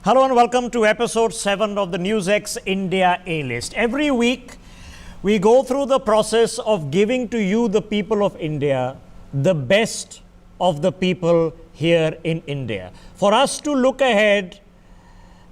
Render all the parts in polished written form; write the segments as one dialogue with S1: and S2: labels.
S1: Hello and welcome to episode 7 of the NewsX India A-List. Every week, we go through the process of giving to you, the people of India, the best of the people here in India. For us to look ahead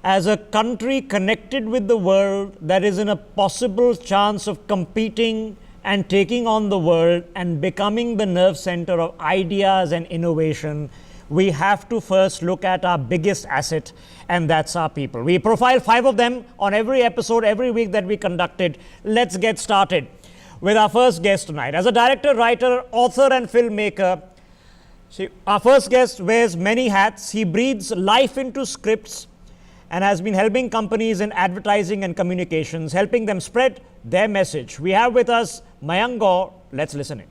S1: as a country connected with the world that is in a possible chance of competing and taking on the world and becoming the nerve center of ideas and innovation, we have to first look at our biggest asset, and that's our people. We profile 5 of them on every episode, every week that we conducted. Let's get started with our first guest tonight. As a director, writer, author, and filmmaker, our first guest wears many hats. He breathes life into scripts and has been helping companies in advertising and communications, helping them spread their message. We have with us Mayank Gaur. Let's listen in.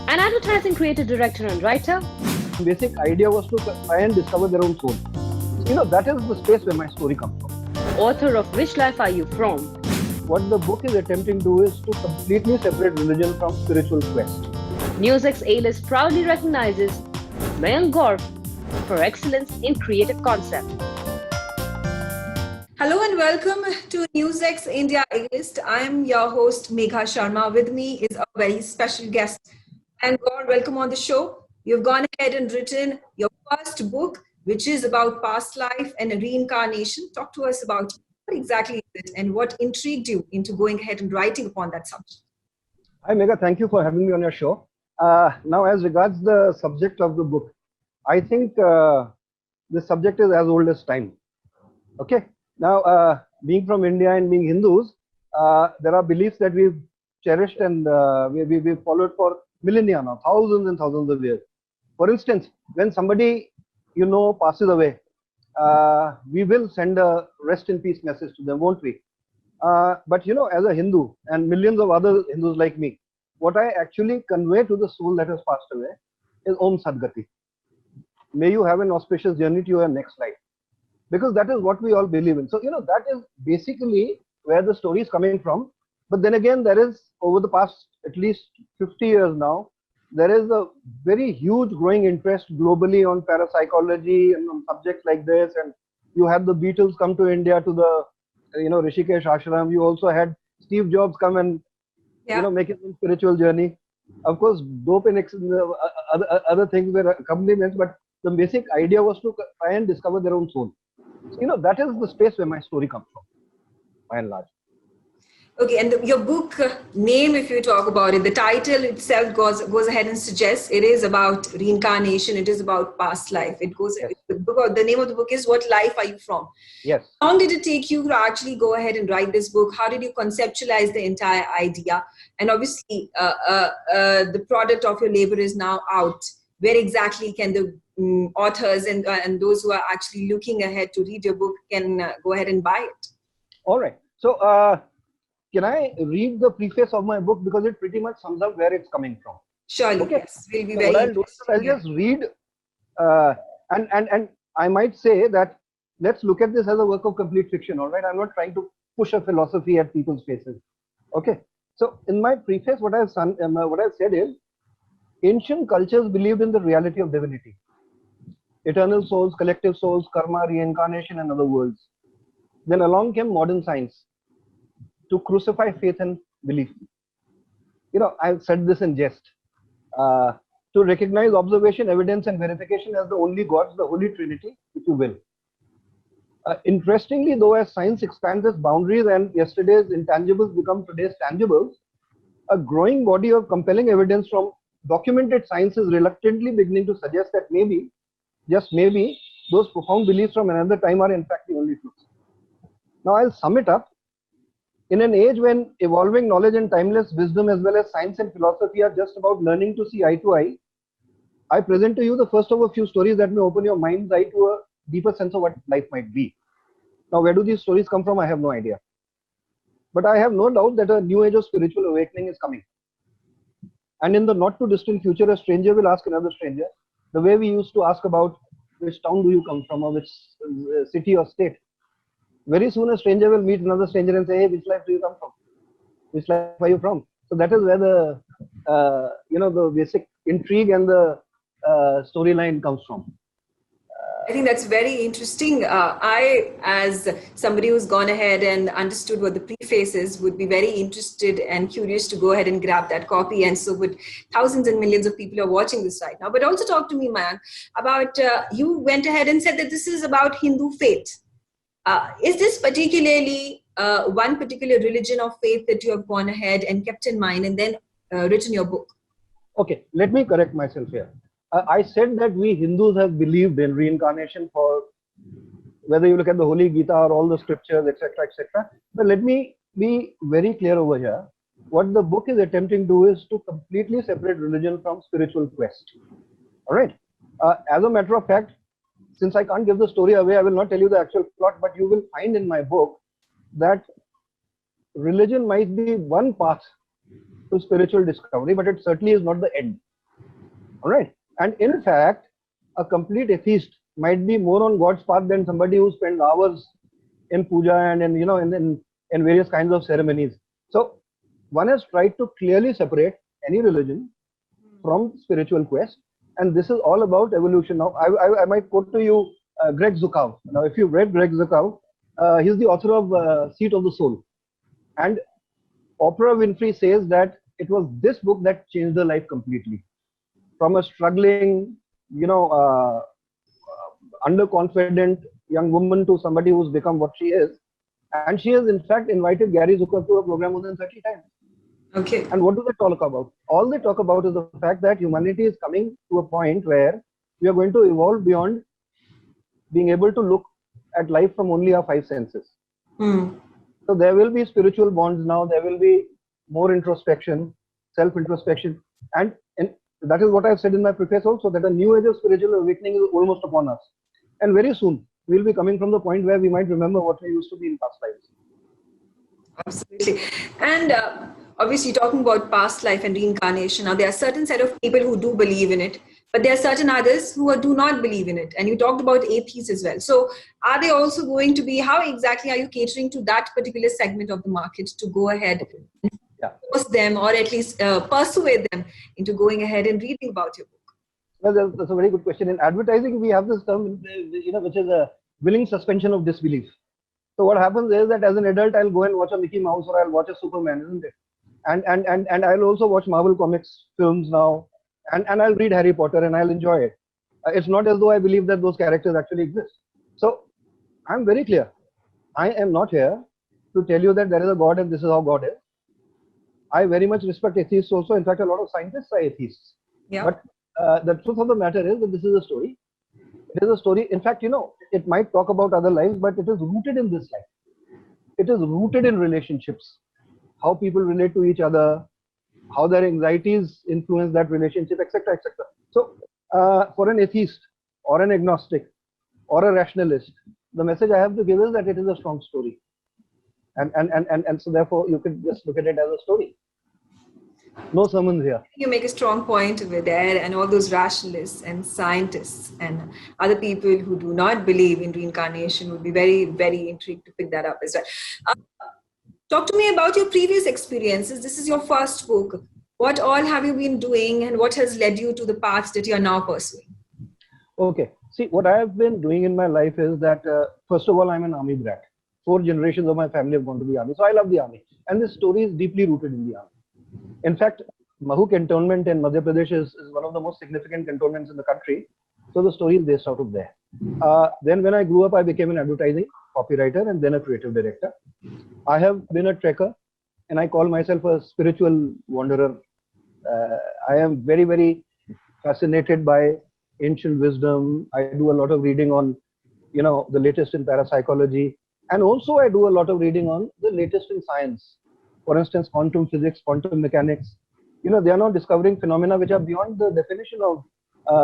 S2: An advertising creative director and writer.
S3: The basic idea was to try and discover their own soul. That is the space where my story comes from.
S2: Author of Which Life Are You From?
S3: What the book is attempting to do is to completely separate religion from spiritual quest.
S2: NewsX A-List proudly recognizes Mayank Gaur for excellence in creative concept.
S4: Hello and welcome to NewsX India A-List. I am your host Megha Sharma. With me is a very special guest. And God, welcome on the show. You've gone ahead and written your first book, which is about past life and reincarnation. Talk to us about what exactly is it and what intrigued you into going ahead and writing upon that subject.
S3: Hi Megha, thank you for having me on your show. Now, as regards the subject of the book, I think the subject is as old as time. Okay. Now, being from India and being Hindus, there are beliefs that we've cherished and we've followed for millennia now, thousands and thousands of years. For instance, when somebody passes away, we will send a rest in peace message to them, won't we? But as a Hindu and millions of other Hindus like me, what I actually convey to the soul that has passed away is Om Sadgati. May you have an auspicious journey to your next life. Because that is what we all believe in. So, that is basically where the story is coming from. But then again, there is, over the past at least 50 years now, there is a very huge growing interest globally on parapsychology and on subjects like this. And you had the Beatles come to India to the, Rishikesh ashram. You also had Steve Jobs come and, make his spiritual journey. Of course, dope and other things were accompaniments, but the basic idea was to try and discover their own soul. So, that is the space where my story comes from, by and large.
S4: Okay, and your book name, if you talk about it, the title itself goes ahead and suggests it is about reincarnation. It is about past life. It goes. Yes. The name of the book is What Life Are You From?
S3: Yes.
S4: How long did it take you to actually go ahead and write this book? How did you conceptualize the entire idea? And obviously, the product of your labor is now out. Where exactly can the authors and those who are actually looking ahead to read your book can go ahead and buy it?
S3: All right. So, can I read the preface of my book, because it pretty much sums up where it's coming from?
S4: Surely,
S3: okay.
S4: Yes. We'll be
S3: so
S4: very
S3: what I'll do is I'll just read, and I might say that let's look at this as a work of complete fiction. All right, I'm not trying to push a philosophy at people's faces. Okay. So in my preface, what I've said is, ancient cultures believed in the reality of divinity, eternal souls, collective souls, karma, reincarnation, and other worlds. Then along came modern science to crucify faith and belief. I've said this in jest. To recognize observation, evidence, and verification as the only gods, the Holy Trinity, if you will. Interestingly, though, as science expands its boundaries and yesterday's intangibles become today's tangibles, a growing body of compelling evidence from documented science is reluctantly beginning to suggest that maybe, just maybe, those profound beliefs from another time are in fact the only truth. Now I'll sum it up. In an age when evolving knowledge and timeless wisdom as well as science and philosophy are just about learning to see eye to eye, I present to you the first of a few stories that may open your mind's eye to a deeper sense of what life might be. Now, where do these stories come from? I have no idea. But I have no doubt that a new age of spiritual awakening is coming. And in the not too distant future, a stranger will ask another stranger, the way we used to ask about which town do you come from or which city or state. Very soon a stranger will meet another stranger and say, hey, which life do you come from? Which life are you from? So that is where the basic intrigue and the storyline comes from.
S4: I think that's very interesting. I, as somebody who's gone ahead and understood what the preface is, would be very interested and curious to go ahead and grab that copy. And so would thousands and millions of people who are watching this right now. But also talk to me, Mayank, about you went ahead and said that this is about Hindu faith. Is this particularly one particular religion or faith that you have gone ahead and kept in mind and then written your book?
S3: Okay, let me correct myself here. I said that we Hindus have believed in reincarnation for, whether you look at the Holy Gita or all the scriptures, etc., etc. But let me be very clear over here. What the book is attempting to do is to completely separate religion from spiritual quest. All right. As a matter of fact, since I can't give the story away, I will not tell you the actual plot, but you will find in my book that religion might be one path to spiritual discovery, but it certainly is not the end. All right. And in fact, a complete atheist might be more on God's path than somebody who spends hours in puja and in various kinds of ceremonies. So one has tried to clearly separate any religion from spiritual quest, and this is all about evolution. Now, I might quote to you Greg Zukov. Now, if you've read Greg Zukov, he's the author of Seat of the Soul, and Oprah Winfrey says that it was this book that changed her life completely. From a struggling, underconfident young woman to somebody who's become what she is. And she has in fact invited Gary Zukav to a program more than 30 times.
S4: Okay.
S3: And what do they talk about? All they talk about is the fact that humanity is coming to a point where we are going to evolve beyond being able to look at life from only our five senses. So there will be spiritual bonds now, there will be more introspection, self-introspection. And that is what I've said in my preface also, that a new age of spiritual awakening is almost upon us. And very soon, we'll be coming from the point where we might remember what we used to be in past lives.
S4: Absolutely. And obviously talking about past life and reincarnation, now there are certain set of people who do believe in it, but there are certain others who do not believe in it. And you talked about atheists as well. So are they also going to be, how exactly are you catering to that particular segment of the market to go ahead and force them, or at least persuade them into going ahead and reading about your book?
S3: Well, that's a very good question. In advertising, we have this term, which is a willing suspension of disbelief. So what happens is that as an adult, I'll go and watch a Mickey Mouse or I'll watch a Superman, isn't it? And I'll also watch Marvel Comics films now, and I'll read Harry Potter and I'll enjoy it. It's not as though I believe that those characters actually exist. So I'm very clear. I am not here to tell you that there is a God and this is how God is. I very much respect atheists also. In fact, a lot of scientists are atheists.
S4: Yeah.
S3: But the truth of the matter is that this is a story. It is a story. In fact, it might talk about other lives, but it is rooted in this life. It is rooted in relationships, how people relate to each other, how their anxieties influence that relationship, etc., etc. So, for an atheist or an agnostic or a rationalist, the message I have to give is that it is a strong story. And so therefore you can just look at it as a story. No sermons here.
S4: You make a strong point over there, and all those rationalists and scientists and other people who do not believe in reincarnation would be very, very intrigued to pick that up as well. Talk to me about your previous experiences. This is your first book. What all have you been doing, and what has led you to the paths that you are now pursuing?
S3: Okay. See, what I have been doing in my life is that, first of all, I'm an army brat. 4 generations of my family have gone to the army. So I love the army. And this story is deeply rooted in the army. In fact, Mahu cantonment in Madhya Pradesh is one of the most significant cantonments in the country. So the story is based out of there. Then when I grew up, I became an advertising copywriter and then a creative director. I have been a trekker, and I call myself a spiritual wanderer. I am very, very fascinated by ancient wisdom. I do a lot of reading on, the latest in parapsychology. And also I do a lot of reading on the latest in science. For instance, quantum physics, quantum mechanics. They are now discovering phenomena which are beyond the definition of,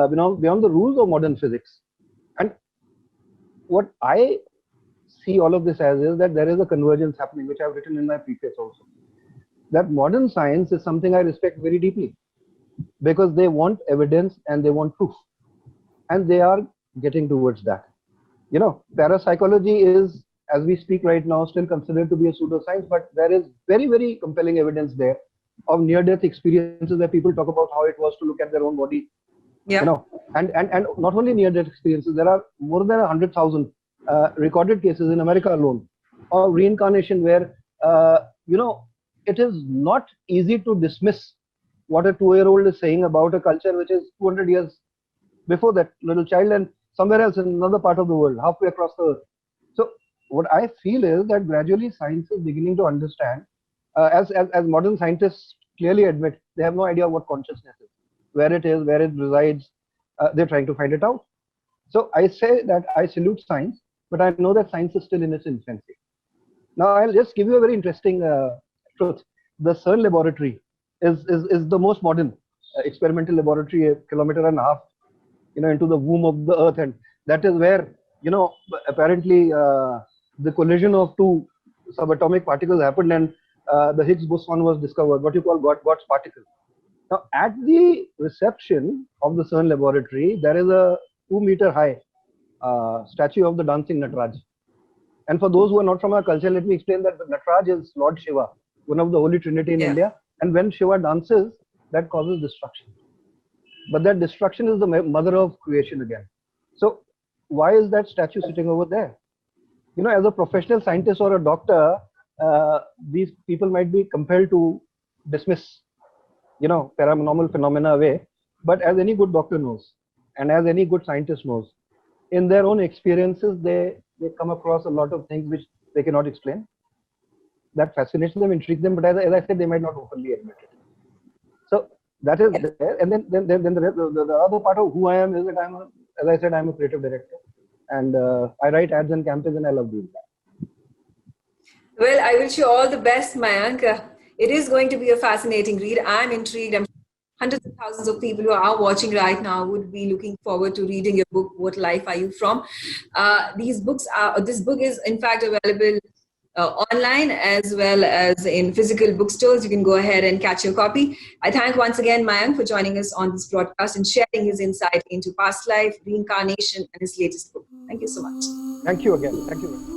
S3: beyond the rules of modern physics. And what I see all of this as is that there is a convergence happening, which I've written in my preface also. That modern science is something I respect very deeply, because they want evidence and they want proof. And they are getting towards that. Parapsychology is, as we speak right now, still considered to be a pseudoscience, but there is very, very compelling evidence there of near-death experiences where people talk about how it was to look at their own body
S4: Yeah.
S3: You know, and not only near-death experiences, there are more than 100,000 recorded cases in America alone of reincarnation where, you know, it is not easy to dismiss what a 2-year-old is saying about a culture which is 200 years before that little child and somewhere else in another part of the world, halfway across the earth. So what I feel is that gradually science is beginning to understand, as modern scientists clearly admit, they have no idea what consciousness is, where it is, where it resides. They're trying to find it out. So I say that I salute science, but I know that science is still in its infancy. Now I'll just give you a very interesting truth. The CERN laboratory is the most modern experimental laboratory, a kilometer and a half, you know, into the womb of the earth, and that is where, you know, apparently the collision of two subatomic particles happened, and the Higgs boson was discovered, what you call God's particle. Now at the reception of the CERN laboratory, there is a 2-meter high statue of the dancing Nataraj. And for those who are not from our culture, let me explain that the Nataraj is Lord Shiva, one of the Holy Trinity in India, and when Shiva dances, that causes destruction. But that destruction is the mother of creation again. So why is that statue sitting over there? You know, as a professional scientist or a doctor, these people might be compelled to dismiss, you know, paranormal phenomena away. But as any good doctor knows, and as any good scientist knows, in their own experiences, they come across a lot of things which they cannot explain. That fascinates them, intrigues them, but as I said, they might not openly admit it. So that is there. And then the other part of who I am is that as I said, I'm a creative director, and I write ads and campaigns, and I love doing that.
S4: Well, I wish you all the best, Mayank. It is going to be a fascinating read. I'm intrigued. I'm hundreds of thousands of people who are watching right now would be looking forward to reading your book, What Life Are You From? This book is in fact available online as well as in physical bookstores. You can go ahead and catch your copy. I thank once again Mayank for joining us on this broadcast and sharing his insight into past life, reincarnation, and his latest book. Thank you so much.
S3: Thank you again. Thank you.